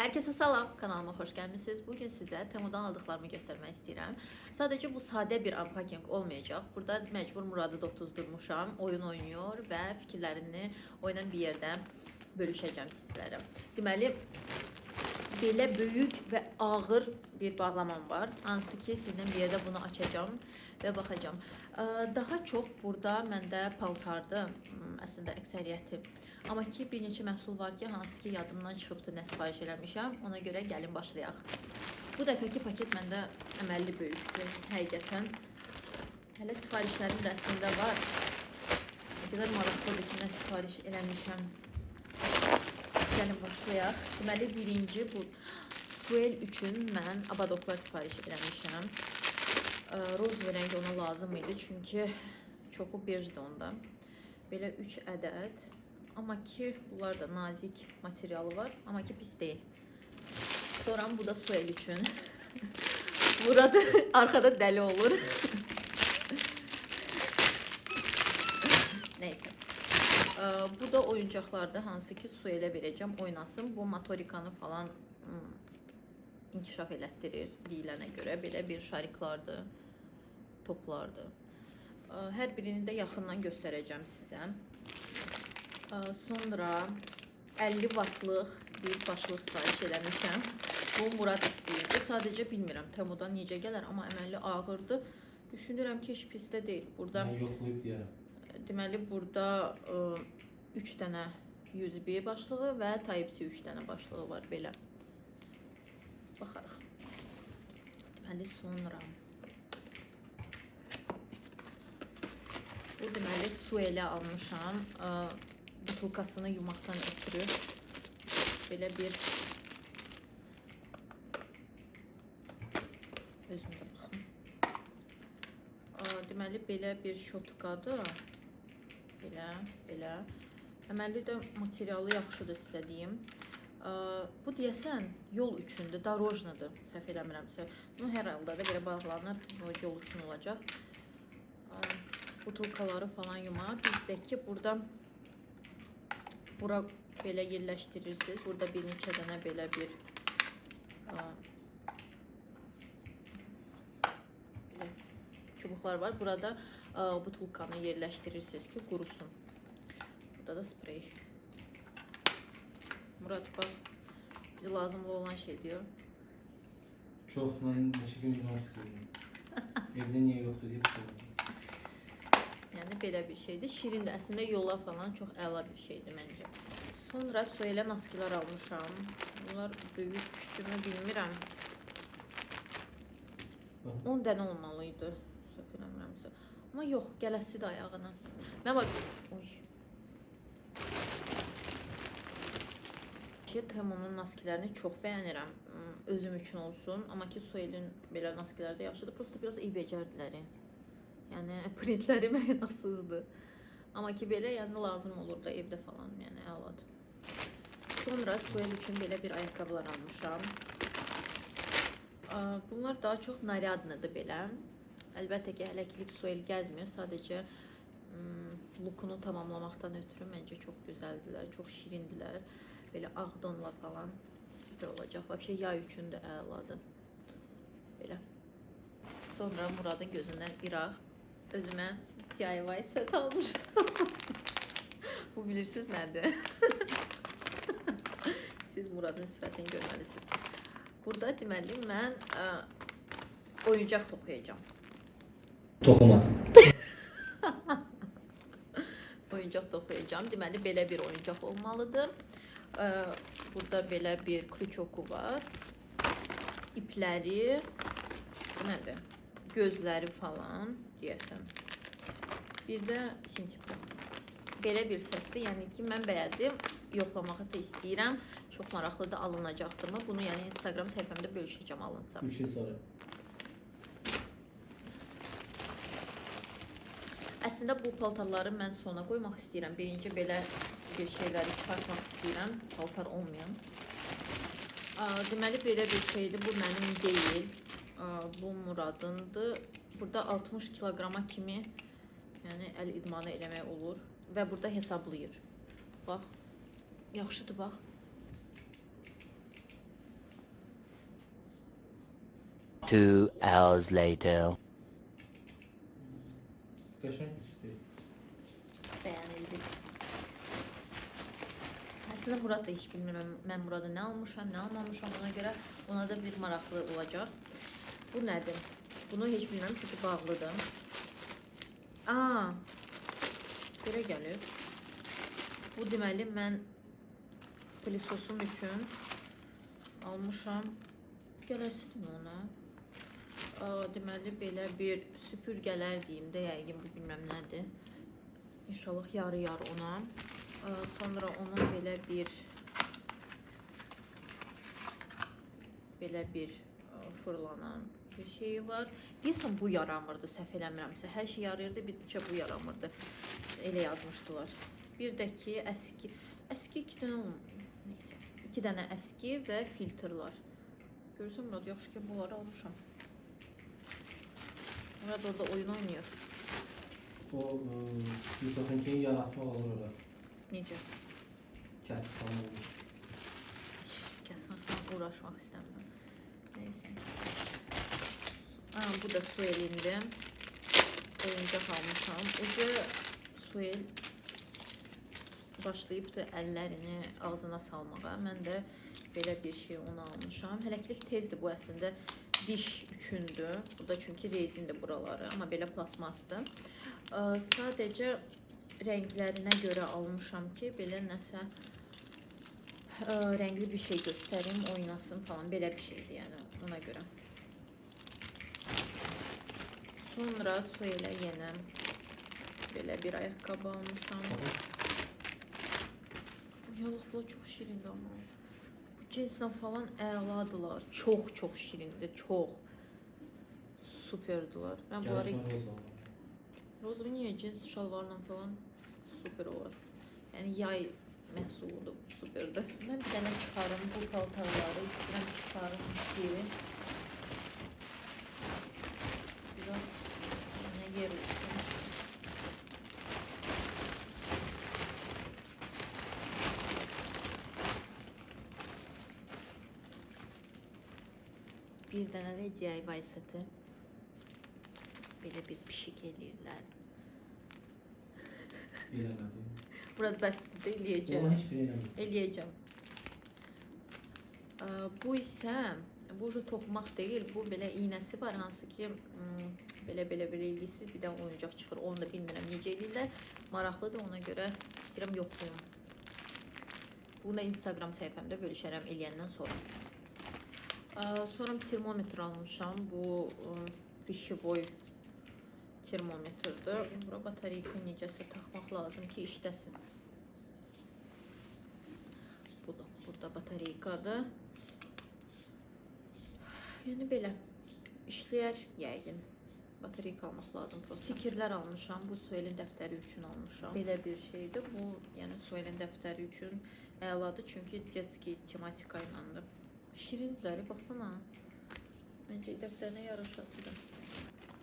Herkese salam, kanalıma xoş gəlmisiniz. Bugün sizə Temudan aldıqlarımı göstərmək istəyirəm. Sadəcə bu sadə bir unpacking olmayacaq. Burada məcbur Muradı da otuzdurmuşam, oyun oynuyor və fikirlərini oynan bir yerdə bölüşəcəm sizlərə. Deməli, belə böyük və ağır bir bağlamam var. Hansı ki, sizlə bir yerdə bunu açacağım və baxacağım. Daha çox burada məndə paltardır, əslində əksəriyyəti. Amma ki, bir neçə məhsul var ki, hansı ki, yadımdan çıxıbdır, nə sifariş eləmişəm. Ona görə gəlin başlayaq. Bu dəfəki paket məndə əməlli böyükdür, həqiqətən. Hələ sifarişlərim də əslində var. O qədər maraqlıdır ki, nə sifariş eləmişəm. Gəlin başlayaq. Deməli, birinci bu suel üçün mən abadoklar sifariş eləmişəm. Roz rəngi ona lazım idi, çünki çoxu bejdir onda. Belə 3 ədəd. Amma ki, bunlar da nazik materialı var. Amma ki, pis deyil. Sonra bu da suel üçün. Burada arkada dəli olur. Neyse. Bu da oyuncaqlardır, hansı ki, suelə verəcəm, oynasın. Bu motorikanı falan inkişaf elətdirir deyilənə görə. Belə bir şariklardır, toplardır. Hər birini də yaxından göstərəcəm sizə. Sonra 50 wattlıq bir başlıq sifariş eləmişəm. Bu Murad istəyirdi. Sadəcə bilmirəm Temudan necə gələr, amma əməlli ağırdır. Düşünürəm ki, heç pis də deyil. Burada yoxlayıb deyərəm. Deməli, burada 3 dənə USB başlığı və Type-C 3 dənə başlığı var belə. Baxarıq. Deməli, sonra bu deməli suelə almışam. Butulkasını yumaqdan ötürü belə bir özümdə baxım. Deməli belə bir şotkadır. Belə. Əməlli də materialı yaxşıdır sizə deyim. Bu deyəsən yol üçündür, darojnadır, səhv eləmirəmsə. Bunu hər halda da belə bağlanır, yol üçün olacaq. Butulkaları falan yumaq. Bizdəki burada bura belə yerləşdirirsiniz. Burada bir neçə dənə belə bir çubuqlar var. Burada butulkanı yerləşdirirsiniz ki, qurusun. Burada da sprey. Murad, bax, bizə lazımlı olan şey diyor. Çox, mən neçə gün istəyirəm. Evdə niyə yoxdur deyib istəyirəm. Yəni belə bir şeydir. Şirindir. Əslində yola falan çox əla bir şeydir məncə. Sonra suelə naskilər almışam. Bunlar böyükdürmü bilmirəm. 10 dənə olmalıydı. Səhv eləmirəmsə. Amma yox, gələsidir ayağına. Mən var. Oy. Temunun naskilərini çox bəyənirəm. Özüm üçün olsun. Amma ki, suelin belə naskiləri də yaxşıdır. Prosta biraz iyi becərdilər. Yəni printləri mənasızdır. Amma ki, belə yəni lazım olur da evdə falan, yəni əladır. Sonra suel üçün belə bir ayaqqabılar almışam. Bunlar daha çox naryadlıdır belə. Əlbəttə ki, hələ ki suel gəzmir. Sadəcə lookunu tamamlamaqdan ötürü məncə çox gözəldilər, çox şirindilər. Belə ağ donla falan süper olacaq. Vəbşə yay üçün də əladır. Belə. Sonra Muradın gözündən iraq. Özümə DIY set almışam. Bu bilirsiniz nədir? Siz Muradın sifətini görməlisiniz. Burada deməli mən oyuncaq toxuyacağam. Toxumadım. Oyuncaq toxuyacağam. Deməli belə bir oyuncaq olmalıdır. Burada belə bir krючоku var. İpləri, nədir? Gözləri falan deyəsəm. Bir də sintiplə. Belə bir setdir. Yəni ki, mən bəyəndim. Yoxlamağı da istəyirəm. Çox maraqlı da alınacaqdırmı? Bunu yəni Instagram səhifəmdə bölüşəcəm alınsa. 3 il sonra. Əslində bu paltarları mən sona qoymaq istəyirəm. Birinci belə bir şeyləri çıxartmaq istəyirəm. Paltar olmayan. Deməli belə bir şeydir. Bu mənim deyil. Bu Muradındır. Burada 60 kilograma kimi yəni əl idmanı eləmək olur və burada hesablayır. Bax, yaxşıdır bax. 2 hours later. Qəşəng istəyir. Bəyənildi. Əslində Murad da heç bilmirəm. Mən Murada nə almışam, nə almamışam. Ona görə ona da bir maraqlı olacaq. Bu nədir? Bunu heç bilmirəm çünki bağlıdır. Aa, belə gəlir. Bu deməli mən plisosum üçün almışam. Gələsidir ona. Deməli belə bir süpürgələr deyim də, yəqin bu bilmirəm nədir. İnşallah yarı-yarı ona. Sonra onun belə bir fırlanan bir şeyi var. Deyəsən bu yaramırdı, səhv eləmirəmsə. Hər şey yarıyırdı, bir neçə bu yaramırdı. Elə yazmışdılar. Bir də ki əski 2 dənə neysə, 2 dənə əski və filtrlar. Görürsən Murad, yaxşı ki bunları almışam. Murad orada oyun oynayır. O Yusuf'unkini yaratmaq olur orada. Necə? Kəsib falan olur. Kəsməklə uğraşmaq istəmirəm. Neysə. Bu da Suel'indi. Oyuncaq almışam. Ucu Suel başlayıbdı əllərini ağzına salmağa. Mən də belə bir şey onu almışam. Hələklik tezdir bu əslində. Diş üçündür. Bu da çünki rezindir buraları. Amma belə plasmasdır. Sadəcə rənglərinə görə almışam ki, belə nəsə rəngli bir şey göstərim, oynasın falan. Belə bir şeydir yəni ona görə. Sonra Suel'ə yenə belə bir ayaqqabı almışam. Yalıq bu çox şirindir amma. Bu cinslə falan əladılar. Çox şirindir, çox. Superdılar. Mən bunları... Roza niyə cins şalvarla falan super olur. Yəni yay məhsuludur, superdir. Mən bir dənə çıxarım bu paltarları, istəyirəm çıxarım geri. Biraz yenə yer olsun. Bir dənə də DIY seti. Belə bir pişik eləyirlər. Eləmədim. Burada bəsdir, eləyəcəm. Ona heç bir eləmədim. Eləyəcəm. Bu isə, bu toxumaq deyil, bu belə iynəsi var, hansı ki, belə eləyirsiniz, bir də oyuncaq çıxır, onu da bilmirəm necə eləyirlər. Maraqlıdır, ona görə istəyirəm yoxlayım. Bunu da Instagram səhifəmdə bölüşərəm eləyəndən sonra. Sonra termometr almışam, bu pişiboy termometrdir. Bura batareyka necəsə taxmaq lazım ki, işləsin. Bu da burada batareykadır. Yəni belə işləyər yəqin. Batareyka almaq lazım. Stikərlər almışam. Bu Suel'in dəftəri üçün almışam. Belə bir şeydir. Bu yəni Suel'in dəftəri üçün əladır çünki detski tematika ilədir. Şirindirlər, baxsana. Məncə dəftərinə yaraşasıdır.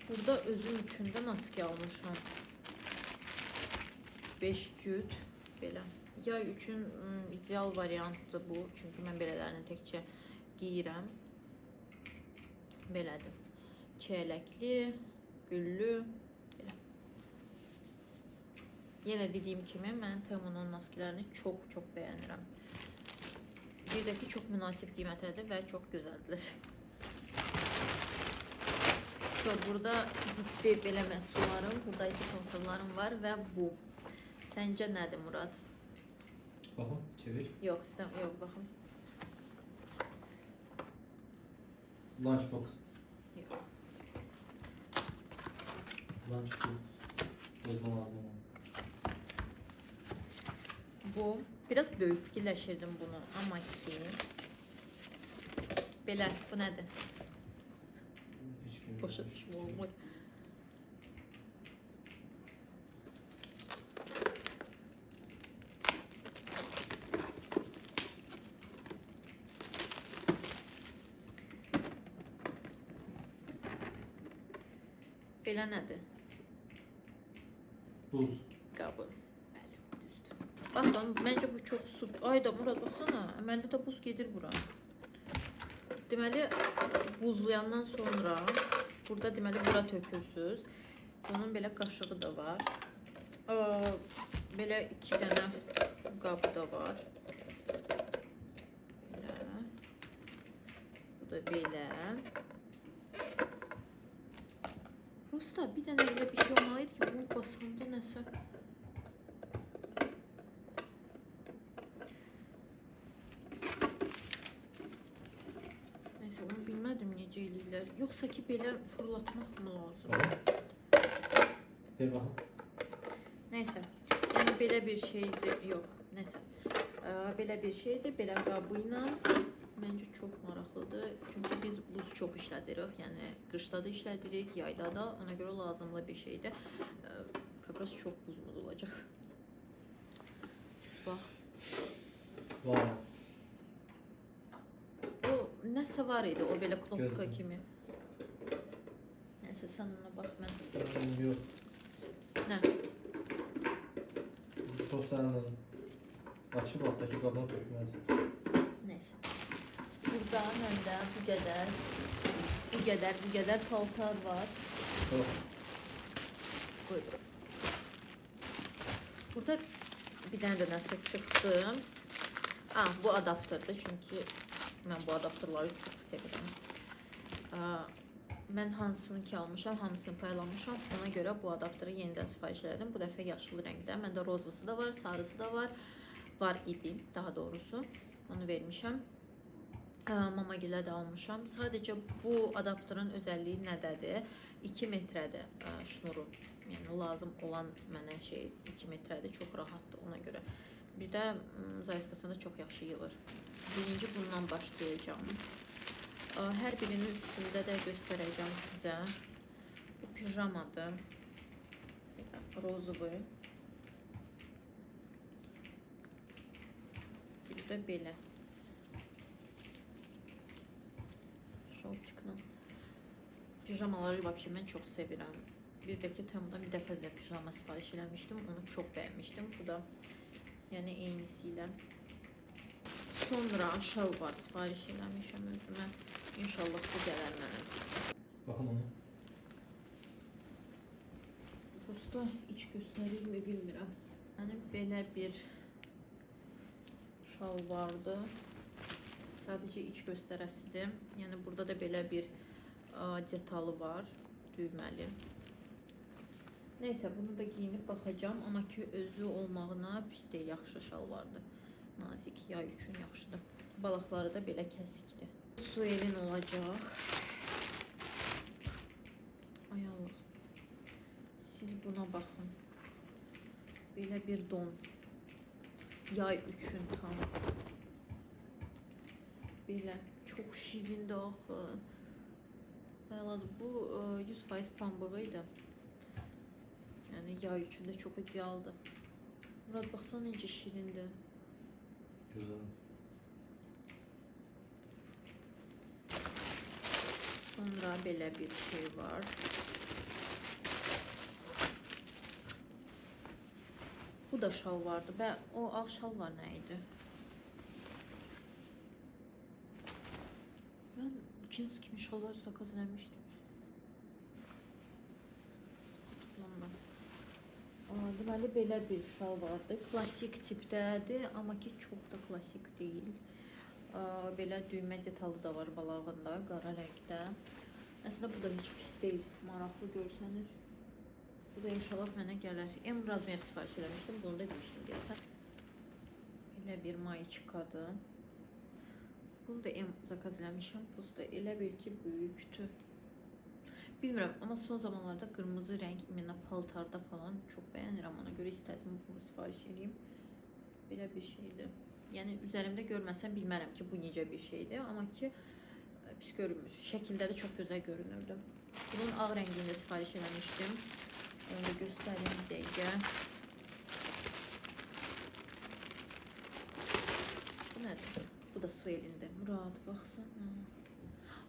Burada özüm üçün də naski almışam. 5 cüt belə. Yay üçün ideal variantdır bu. Çünki mən belələrini təkcə giyirəm. Belədir. Çiyələkli, güllü, belə. Yenə dediyim kimi mən Temunun naskilərini çox bəyənirəm. Bir də ki, çox münasib qiymətədir və çox gözəldir. Burada bitti belə məhsullarım, burada isə konservlarım var və bu. Səncə nədir Murad? Baxın, çevir. Yox, istəmirəm, yox, baxın. Lunchbox. Yox. Lunchbox. Bozma lazım. Bu, biraz böyük fikirləşirdim bunu, amma ki, belə, bu nədir? Başa düşmə olmur. Belə nədir? Buz. Qabı. Bəli, düzdür. Baxın, məncə bu çox super. Ayda Murad, baxsana, məndə də buz gedir bura. Deməli, buzlayandan sonra burada deməli bura tökürsüz. Bunun belə qaşığı da var. Belə 2 dənə qabı da var. Belə. Bu da belə. Prosta bir dənə elə bir şey olmalıydı ki, bunu basanda nəsə. Neyse, onu bilmədim necə eləyirlər. Yoxsa ki, belə fırlatmaq mı lazım? Ver baxım. Neyse, yəni belə bir şeydir. Yox, neyse. Belə bir şeydir, belə qabı ilə. Məncə çox maraqlıdır. Çünki biz buz çox işlədirik. Yəni qışda da işlədirik, yayda da. Ona görə lazımlı bir şeydir. Kapras çox buzmuz olacaq. Bax. Var. O nəsə var idi, o belə knopka Gözləm. kimi. Neyse, sən ona bax, mən. Yox. Nə? Tostanla açıb altdakı qabına tökməlisən. Neyse. Burada məndə bu qədər paltar var. Çox. Buyurun. Burada bir dənə də nəsə çıxdı. Bu adapterdir, çünki mən bu adapterları çox sevirəm. Mən hansını ki almışam, hamısını paylamışam. Ona görə bu adapteri yenidən sifariş elədim. Bu dəfə yaşıl rəngdə. Məndə rozvası da var, sarısı da var. Var idi, daha doğrusu. Onu vermişəm. Mamagilə də almışam. Sadəcə bu adapterin özəlliyi nədədir? 2 metrədir şnuru. Yəni lazım olan mənə şey 2 metrədir. Çox rahatdır ona görə. Bir də zayıfqasını çox yaxşı yığır. Birinci bundan başlayacağım. Hər birinin üstündə də göstərəcəm sizə. Bu pijamadır. Rozovı. Bir də belə. Şortiklə. Pijamaları vəbşə mən çox sevirəm. Bir də ki, Temudan bir dəfə də pijama sifariş eləmişdim. Onu çox bəyənmişdim. Bu da yəni eynisi ilə. Sonra şalvar sifariş eləmişəm özümə. İnşallah bu gələr mənə. Baxın onu. Prosta iç göstərir mi bilmirəm. Mənim belə bir şalvardır. Sadəcə iç göstərəsidir. Yəni burada da belə bir detalı var. Düyməli. Neyse, bunu da giyinib baxacağım. Amma ki özü olmağına pis deyil, yaxşı şalvardır. Nazik, yay üçün yaxşıdır. Balaqları da belə kəsikdir. Suelin olacaq. Ay Allah. Siz buna baxın. Belə bir don. Yay üçün tam. Belə çox şirindir axı. Bəladır. Bu 100% pambığıydı. Yəni yay üçün də çox idealdır. Murad, baxsana necə şirindir. Gözəl. Sonra belə bir şey var. Bu da şal vardı. Və o ağ şalvar nə idi? Mən cins kimi şalvar zakaz eləmişdim. Hatırlamıram. Deməli belə bir şal vardı. Klasik tipdədir, amma ki çox da klasik deyil. Belə düymə detalı da var balağında, qara rəngdə. Əslində bu da heç pis deyil, maraqlı görsənir. Bu da inşallah mənə gələr. M razmer sifariş eləmişdim, bunu da demişdim deyəsən. Elə bir mayiçkadır. Bunu da M zakaz eləmişəm, prosta elə bil ki böyükdür. Bilmirəm, amma son zamanlarda qırmızı rəng mənə paltarda falan çox bəyənirəm. Ona görə istədim bunu sifariş edeyim. Belə bir şeydir. Yəni üzərimdə görməsəm bilmərəm ki, bu necə bir şeydir. Amma ki pis görünmür. Şəkildə də çox gözəl görünürdü. Bunun ağ rəngində sifariş eləmişdim. Onu da göstəreyim bir dəqiqə. Bu nədir? Bu da su elində. Murad, baxsana.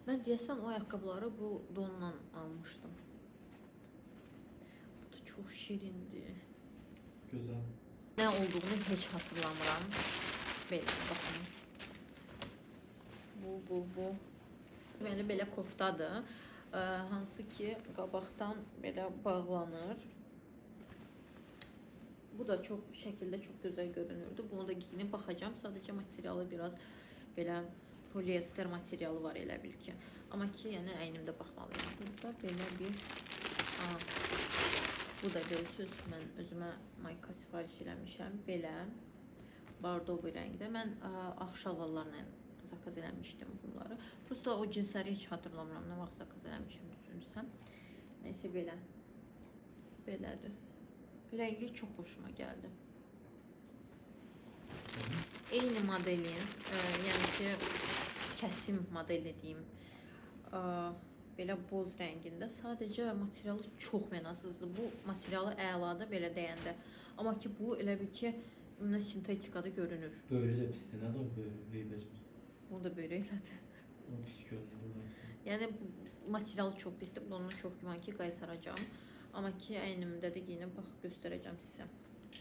Mən deyəsən o ayaqqabıları bu donla almışdım. Bu da çox şirindir. Gözəl. Nə olduğunu heç hatırlamıram. Belə baxın. Bu. Deməli belə koftadır. Hansı ki qabaqdan belə bağlanır. Bu da çox şəkildə çox gözəl görünürdü. Bunu da giyinib baxacağam. Sadəcə materialı biraz belə polyester materialı var elə bil ki. Amma ki, yəni əynimdə baxmalıyam. Burada belə bir bu da görürsüz, mən özümə mayka sifariş eləmişəm. Belə bardo bir rəngdə. Mən ağ şalvarlarla zakaz eləmişdim bunları. Prosta o cinsləri heç xatırlamıram. Nə vaxt zakaz eləmişim düşünürsəm. Nəysə belə. Belədir. Rəngi çox xoşuma gəldi. Eyni modelin, yəni ki, kəsim modeli deyim. Belə boz rəngində. Sadəcə materialı çox mənasızdır. Bu materialı əladır belə deyəndə. Amma ki, bu elə bil ki, sintetikada görünür. Böyrü də pisdir. Nədir o böyrü? Bu da böyle elədir. O pis görünür. Yəni materialı çox pisdir. Bunu çox güman ki, qaytaracağam. Amma ki, əynimdə də giyinib bax göstərəcəm sizə.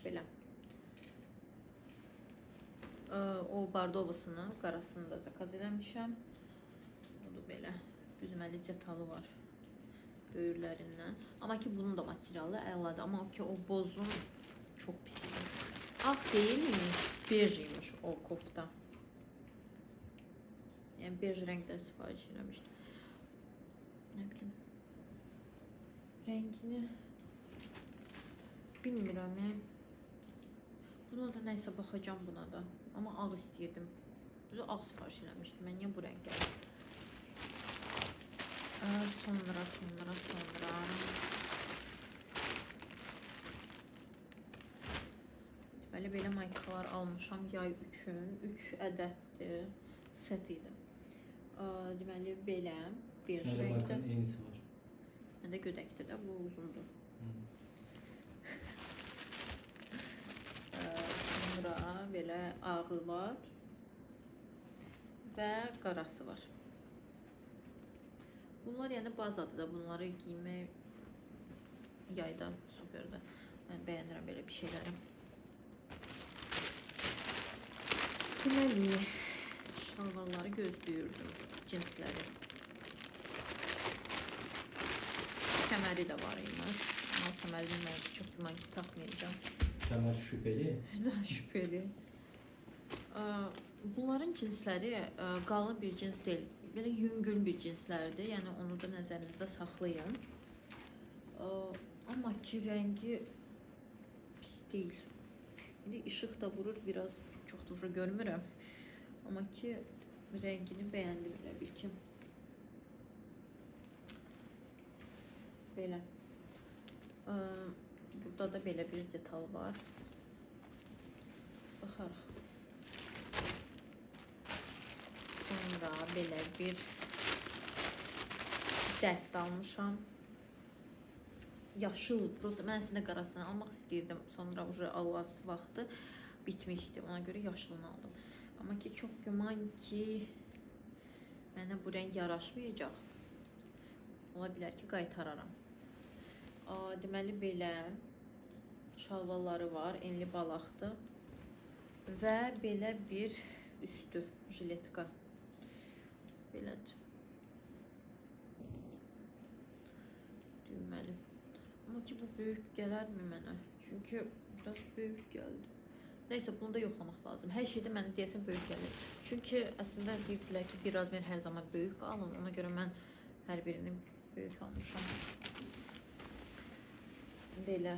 Belə. O bardovasını, qarasını da zakaz eləmişəm. Bu da belə. Büzməli detalı var böyürlərindən. Amma ki, bunun da materialı əladır. Amma ki, o bozun çox pisdir. Ağ deyil imiş, bej imiş o kofta. Yəni bej rəngdə sifariş eləmişdim. Nə bilim. Rəngini bilmirəm. Buna da nəysə baxacağım buna da. Amma ağ istəyirdim. Düzü ağ sifariş eləmişdim. Mən niyə bu rəng gəldim? Sonra. Belə maykalar almışam yay üçün. 3 ədəddir. Set idi. Deməli belə bir rəngdə. Maykanın eynisi var. Məndə gödəkdir də, bu uzundur. Sonra belə ağı var və qarası var. Bunlar yəni bazadır da, bunları giymək yayda superdir. Mən bəyənirəm belə bir şeyləri. Deməli, şalvarları gözləyirdim, cinsləri. Kəməri də var imiş. Amma kəmərini mən çox güman ki, taxmayacağım. Kəmər şübheli? Şübheli. Bunların cinsləri qalın bir cins deyil. Belə yüngül bir cinslərdir. Yəni onu da nəzərinizdə saxlayın. Amma ki rəngi pis deyil. İndi işıq da vurur, biraz çox doğru görmürəm. Amma ki rəngini bəyəndim elə bil ki. Belə. Burada da belə bir detal var. Baxarıq. Sonra belə bir dəst almışam. Yaşıl, prosta mən əslində qarasını almaq istəyirdim. Sonra alası vaxtı bitmişdi. Ona görə yaşılını aldım. Amma ki çox güman ki mənə bu rəng yaraşmayacaq. Ola bilər ki qaytararam. Deməli belə şalvarları var, enli balaqdır. Və belə bir üstü jiletka. Belədir. Düyməli. Amma ki bu böyük gələrmi mənə? Çünki biraz böyük gəldi. Nəysə bunu da yoxlamaq lazım. Hər şeydə mənə deyəsən böyük gəlir. Çünki əslində deyiblər ki, bir razmer hər zaman böyük alın. Ona görə mən hər birini böyük almışam. Belə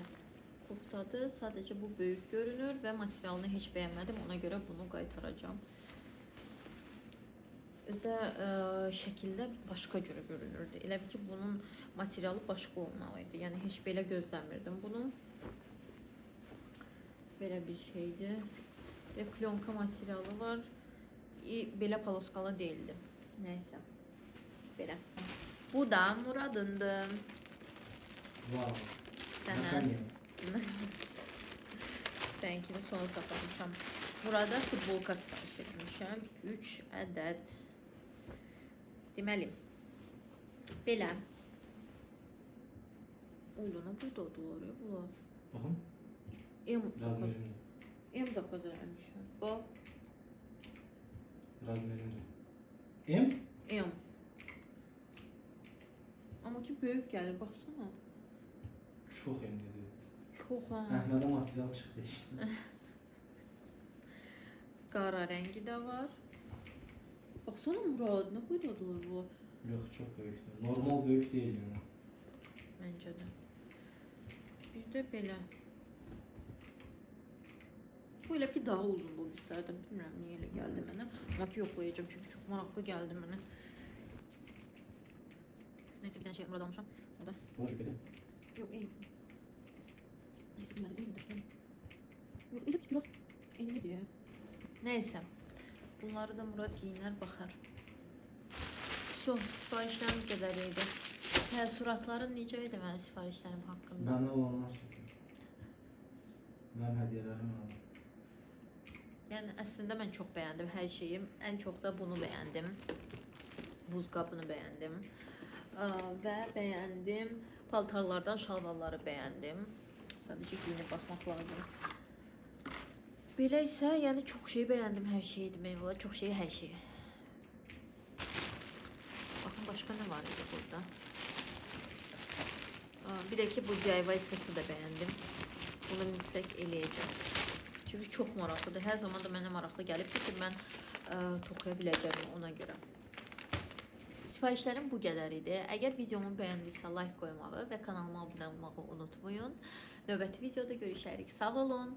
koftadır. Sadəcə bu böyük görünür və materialını heç bəyənmədim. Ona görə bunu qaytaracağım. Özdə şəkildə başqa cürə görünürdü. Elə ki bunun materialı başqa olmalıydı. Yəni heç belə gözləmirdim bunu. Belə bir şeydir. Ve klonka materialı var. Belə paloskalı değildi. Neyse. Belə. Bu da Murad'ındı. Wow. Sənə. Səninkini sona saxlamışam. Burada futbolka sifariş etmişəm. 3 ədəd. Deməli. Belə. Oğluna burada odular ya bunlar. Baxın. M zakaz eləmişəm. Bax. Razmerimdə. M? M. Sanki böyük gəlir, baxsana. Çox əmlidir. Çox ha. Əhmədə material çıxdı işte. Qara rəngi də var. Baxsana Murad, nə boydadılar bu? Yox, çox böyükdür. Normal böyük deyil yəni. Məncə də. Bir də belə. Bu elə ki daha uzun bu bizlərdən. Bilmirəm niyə elə gəldi mənə. Amma ki yoxlayacağım çünki çox maraqlı gəldi mənə. Neyse bir dənə şey Murad almışam. O da. Olur belə. Yox, ey. Neyse bilmədim, bilmədim. Yox, elə ki biraz enlidir. Neyse. Bunları da Murad giyinər, baxar. Son, sifarişlərimiz qədər idi. Təəssüratların necə idi mənim sifarişlərim haqqında? Mənə olanlar super. Mənim hədiyyələrim var. Yəni əslində mən çox bəyəndim hər şeyi. Ən çox da bunu bəyəndim. Buz qabını bəyəndim. Və bəyəndim paltarlardan şalvarları bəyəndim. Sadəcə giyinib baxmaq lazım. Belə isə, yəni çox şey bəyəndim, hər şeyi demək olar. Çox şey, hər şeyi. Baxın başqa nə var idi burada? Bir də ki bu DIY seti də bəyəndim. Bunu mütləq eləyəcəm. Çünki çox maraqlıdır. Hər zaman da mənə maraqlı gəlibdir ki, mən toxuya biləcəm ona görə. Sifarişlərim bu qədər idi. Əgər videomu bəyəndiysə like qoymağı və kanalıma abunə olmağı unutmayın. Növbəti videoda görüşərik. Sağ olun.